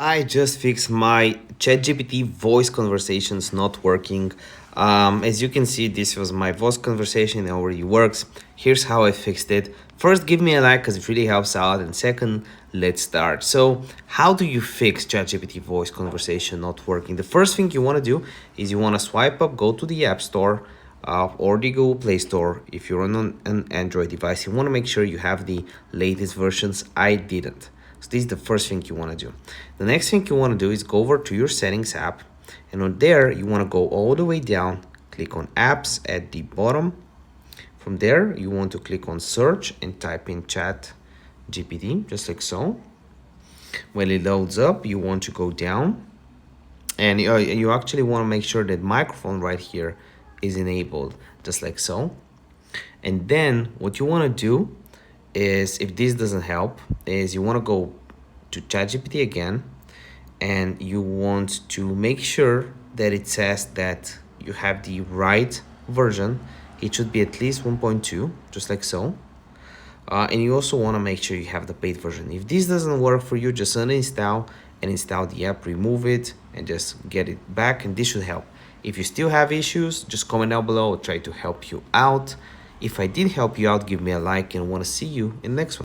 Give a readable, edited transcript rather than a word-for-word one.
I just fixed my ChatGPT voice conversations not working. As you can see, this was my voice conversation. It already works. Here's how I fixed it. First, give me a like because it really helps out. And second, let's start. So how do you fix ChatGPT voice conversation not working? The first thing you want to do is you want to swipe up, go to the App Store or the Google Play Store. If you're on an Android device, you want to make sure you have the latest versions. I didn't. So this is the first thing you want to do. The next thing you want to do is go over to your settings app, and on there you want to go all the way down, click on apps at the bottom. From there you want to click on search and type in ChatGPT, just like so. When it loads up, you want to go down, and you actually want to make sure that microphone right here is enabled, just like so. And then what you want to do is, if this doesn't help, is you want to go to ChatGPT again, and you want to make sure that it says that you have the right version. It should be at least 1.2, just like so. And you also want to make sure you have the paid version. If this doesn't work for you, just uninstall and install the app, remove it, and just get it back, and this should help. If you still have issues, just comment down below. I'll try to help you out. If I did help you out, give me a like, and want to see you in the next one.